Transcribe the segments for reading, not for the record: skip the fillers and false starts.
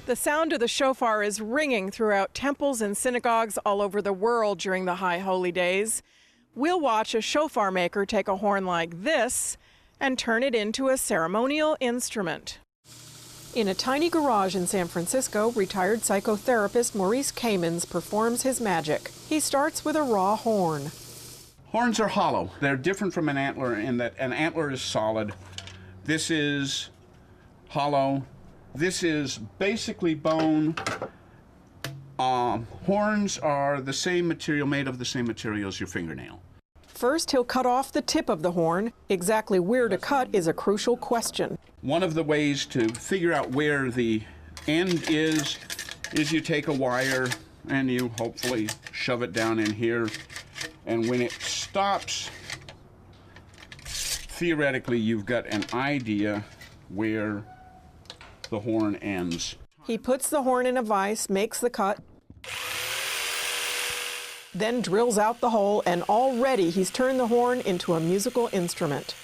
The sound of the shofar is ringing throughout temples and synagogues all over the world during the high holy days. We'll watch a shofar maker take a horn like this and turn it into a ceremonial instrument. In a tiny garage in San Francisco, retired psychotherapist Maurice Kamens performs his magic. He starts with a raw horn. Horns are hollow. They're different from an antler in that an antler is solid. This is hollow. This is basically bone. Horns are the same material, made of the same material as your fingernail. First, he'll cut off the tip of the horn. Exactly where to cut is a crucial question. One of the ways to figure out where the end is you take a wire and you hopefully shove it down in here. And when it stops, theoretically, you've got an idea where the horn ends. He puts the horn in a vise, makes the cut, then drills out the hole, and already he's turned the horn into a musical instrument.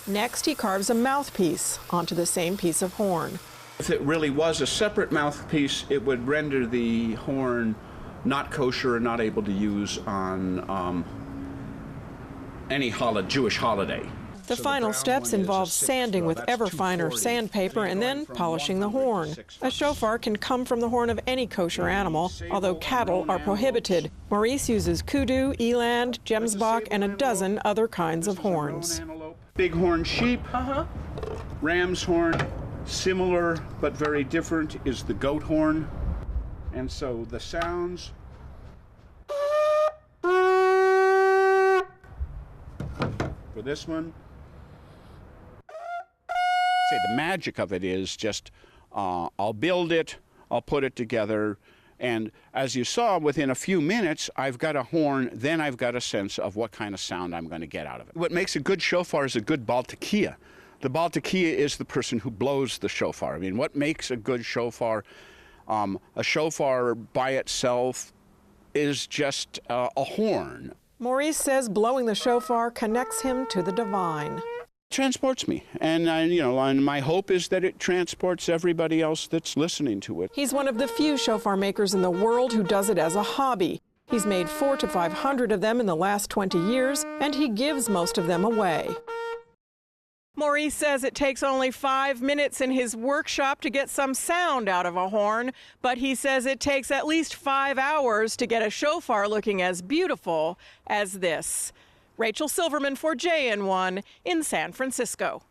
Next, he carves a mouthpiece onto the same piece of horn. If it really was a separate mouthpiece, it would render the horn not kosher and not able to use on any Jewish holiday. The final steps involve sanding with ever finer sandpaper and then polishing the horn. A shofar can come from the horn of any kosher animal, although cattle are prohibited. Maurice uses kudu, eland, gemsbok, and a dozen other kinds of horns. Bighorn sheep, ram's horn, similar but very different is the goat horn. And so the sounds for this one. Say the magic of it is just I'll build it, I'll put it together, and as you saw, within a few minutes, I've got a horn, then I've got a sense of what kind of sound I'm going to get out of it. What makes a good shofar is a good Baal Tekiah. The Baal Tekiah is the person who blows the shofar. I mean, what makes a good shofar? A shofar by itself is just a horn. Maurice says blowing the shofar connects him to the divine. Transports me, and and my hope is that it transports everybody else that's listening to it. He's one of the few shofar makers in the world who does it as a hobby. He's made 400 to 500 of them in the last 20 years, and he gives most of them away. Maurice says it takes only 5 minutes in his workshop to get some sound out of a horn, but he says it takes at least 5 hours to get a shofar looking as beautiful as this. Rachel Silverman for JN1 in San Francisco.